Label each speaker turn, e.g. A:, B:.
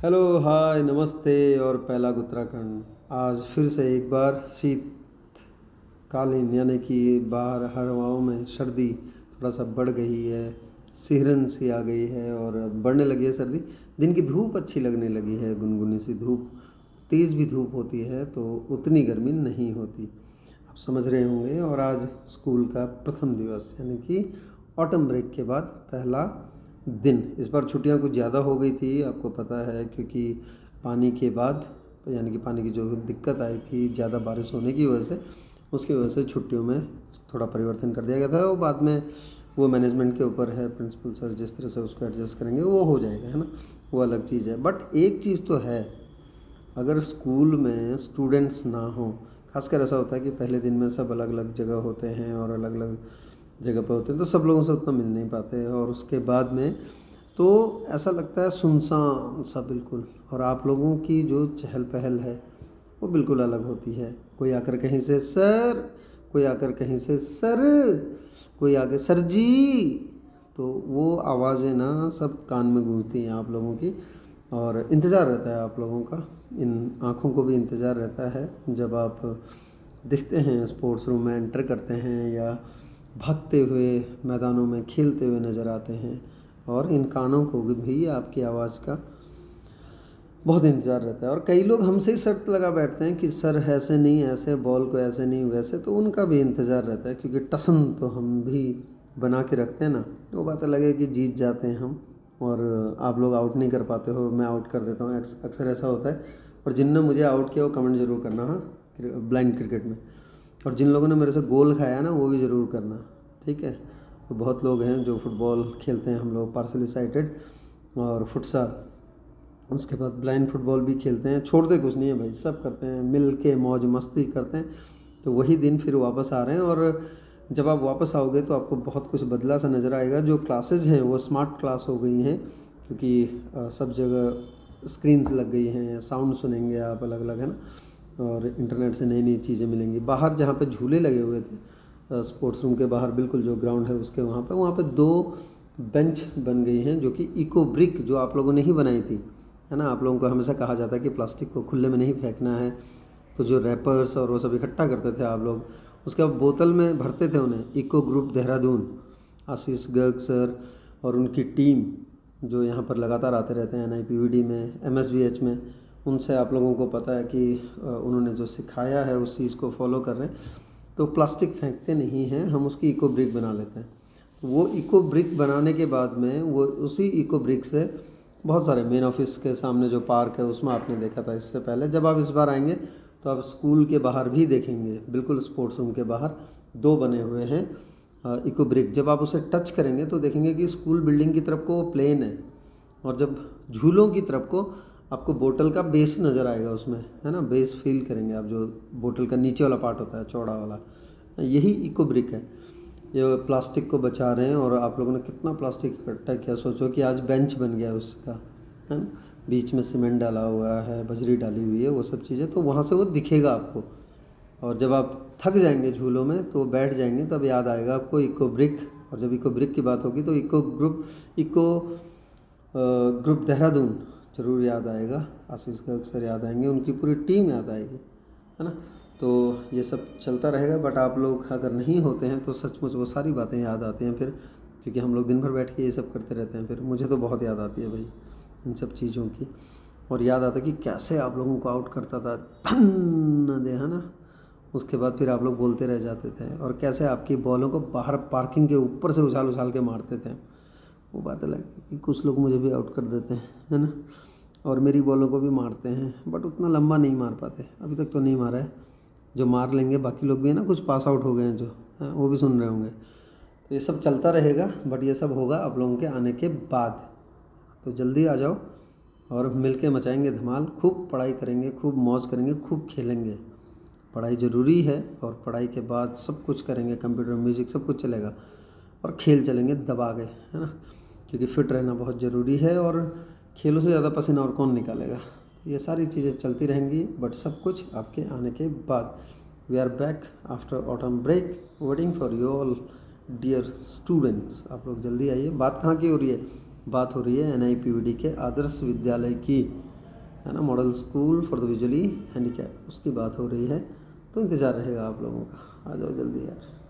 A: Hello, हाय, नमस्ते और पहला उत्तराखंड। आज फिर से एक बार शीतकालीन यानी कि बाहर हवाओं में सर्दी थोड़ा सा बढ़ गई है। सिहरन सी आ गई है और बढ़ने लगी है सर्दी। दिन की धूप अच्छी लगने लगी है, गुनगुनी सी धूप। तेज़ भी धूप होती है तो उतनी गर्मी नहीं होती, आप समझ रहे होंगे। और आज स्कूल का प्रथम दिवस यानी कि ऑटम ब्रेक के बाद पहला दिन। इस बार छुट्टियां कुछ ज़्यादा हो गई थी, आपको पता है, क्योंकि पानी के बाद यानी कि पानी की जो दिक्कत आई थी ज़्यादा बारिश होने की वजह से, उसकी वजह से छुट्टियों में थोड़ा परिवर्तन कर दिया गया था। वो बाद में वो मैनेजमेंट के ऊपर है, प्रिंसिपल सर जिस तरह से उसको एडजस्ट करेंगे वो हो जाएगा, है ना। वो अलग चीज़ है। बट एक चीज़ तो है, अगर स्कूल में स्टूडेंट्स ना हो, खासकर ऐसा होता है कि पहले दिन में सब अलग अलग जगह होते हैं और अलग अलग जगह पर होते हैं तो सब लोगों से उतना मिल नहीं पाते, और उसके बाद में तो ऐसा लगता है सुनसान सा बिल्कुल। और आप लोगों की जो चहल पहल है वो बिल्कुल अलग होती है। कोई आकर कहीं से सर, कोई आकर कहीं से सर, कोई आके सर जी, तो वो आवाज़ें ना सब कान में गूंजती हैं आप लोगों की। और इंतज़ार रहता है आप लोगों का, इन आँखों को भी इंतज़ार रहता है जब आप दिखते हैं, स्पोर्ट्स रूम में एंटर करते हैं या भागते हुए मैदानों में खेलते हुए नज़र आते हैं। और इन कानों को भी आपकी आवाज़ का बहुत इंतज़ार रहता है। और कई लोग हमसे ही शर्त लगा बैठते हैं कि सर ऐसे नहीं, ऐसे बॉल को ऐसे नहीं, वैसे, तो उनका भी इंतज़ार रहता है, क्योंकि टसन तो हम भी बना के रखते हैं ना। तो वो बात अलग है कि जीत जाते हैं हम और आप लोग आउट नहीं कर पाते हो, मैं आउट कर देता हूँ, अक्सर ऐसा होता है। और जिनने मुझे आउट किया वो कमेंट ज़रूर करना, हाँ, ब्लाइंड क्रिकेट में। और जिन लोगों ने मेरे से गोल खाया ना वो भी ज़रूर करना, ठीक है। तो बहुत लोग हैं जो फुटबॉल खेलते हैं, हम लोग पार्सली साइटेड और फुटसाल, उसके बाद ब्लाइंड फुटबॉल भी खेलते हैं। छोड़ते कुछ नहीं है भाई, सब करते हैं, मिल के मौज मस्ती करते हैं। तो वही दिन फिर वापस आ रहे हैं। और जब आप वापस आओगे तो आपको बहुत कुछ बदला सा नज़र आएगा। जो क्लासेज हैं वो स्मार्ट क्लास हो गई हैं, क्योंकि सब जगह स्क्रीन्स लग गई हैं, साउंड सुनेंगे आप अलग अलग, है ना। और इंटरनेट से नई नई चीज़ें मिलेंगी। बाहर जहाँ पे झूले लगे हुए थे, स्पोर्ट्स रूम के बाहर बिल्कुल जो ग्राउंड है उसके वहाँ पे 2 बेंच बन गई हैं, जो कि इको ब्रिक, जो आप लोगों ने ही बनाई थी, है ना। आप लोगों को हमेशा कहा जाता है कि प्लास्टिक को खुले में नहीं फेंकना है, तो जो रैपर्स और वो सब इकट्ठा करते थे आप लोग, उसके बाद बोतल में भरते थे उन्हें। इको ग्रुप देहरादून, आशीष गर्ग सर और उनकी टीम जो यहाँ पर लगातार आते रहते हैं NIPVD में, MSVH में, उनसे आप लोगों को पता है कि उन्होंने जो सिखाया है उस चीज़ को फॉलो कर रहे हैं। तो प्लास्टिक फेंकते नहीं हैं हम, उसकी इको ब्रिक बना लेते हैं। तो वो इको ब्रिक बनाने के बाद में वो उसी इको ब्रिक से बहुत सारे, मेन ऑफिस के सामने जो पार्क है उसमें आपने देखा था इससे पहले, जब आप इस बार आएंगे तो आप स्कूल के बाहर भी देखेंगे, बिल्कुल स्पोर्ट्स रूम के बाहर 2 बने हुए हैं इको ब्रिक। जब आप उसे टच करेंगे तो देखेंगे कि स्कूल बिल्डिंग की तरफ को वो प्लेन है, और जब झूलों की तरफ को आपको बोतल का बेस नज़र आएगा उसमें, है ना। बेस फील करेंगे आप, जो बोतल का नीचे वाला पार्ट होता है चौड़ा वाला, यही इको ब्रिक है। ये प्लास्टिक को बचा रहे हैं। और आप लोगों ने कितना प्लास्टिक इकट्ठा किया, सोचो कि आज बेंच बन गया उसका, है ना। बीच में सीमेंट डाला हुआ है, बजरी डाली हुई है, वो सब चीज़ें, तो वहाँ से वो दिखेगा आपको। और जब आप थक जाएंगे झूलों में तो बैठ जाएंगे, तब याद आएगा आपको इको ब्रिक। और जब इको ब्रिक की बात होगी तो इको ग्रुप देहरादून ज़रूर याद आएगा, आशीष गर्ग सर याद आएंगे, उनकी पूरी टीम याद आएगी, है ना। तो ये सब चलता रहेगा। बट आप लोग अगर नहीं होते हैं तो सचमुच वो सारी बातें याद आती हैं फिर, क्योंकि हम लोग दिन भर बैठ के ये सब करते रहते हैं। फिर मुझे तो बहुत याद आती है भाई इन सब चीज़ों की। और याद आता है कि कैसे आप लोगों को आउट करता था, धन दे, है ना। उसके बाद फिर आप लोग बोलते रह जाते थे, और कैसे आपकी बॉलों को बाहर पार्किंग के ऊपर से उछाल उछाल के मारते थे। वो बात अलग है कि कुछ लोग मुझे भी आउट कर देते हैं, है ना। और मेरी बॉलों को भी मारते हैं, बट उतना लंबा नहीं मार पाते, अभी तक तो नहीं मारा है। जो मार लेंगे बाकी लोग भी, है ना, कुछ पास आउट हो गए हैं जो, वो भी सुन रहे होंगे। तो ये सब चलता रहेगा, बट ये सब होगा आप लोगों के आने के बाद। तो जल्दी आ जाओ और मिल के मचाएँगे धमाल, खूब पढ़ाई करेंगे, खूब मौज करेंगे, खूब खेलेंगे। पढ़ाई ज़रूरी है, और पढ़ाई के बाद सब कुछ करेंगे, कंप्यूटर, म्यूज़िक, सब कुछ चलेगा। और खेल चलेंगे दबा के, है ना, क्योंकि फिट रहना बहुत ज़रूरी है। और खेलों से ज़्यादा पसीना और कौन निकालेगा। ये सारी चीज़ें चलती रहेंगी, बट सब कुछ आपके आने के बाद। We are back after autumn break, waiting for you all dear students. आप लोग जल्दी आइए। बात कहाँ की हो रही है? बात हो रही है NIPVD के आदर्श विद्यालय की, है ना, model school for the visually handicap, उसकी बात हो रही है। तो इंतज़ार रहेगा आप लोगों का, आ जाओ जल्दी यार।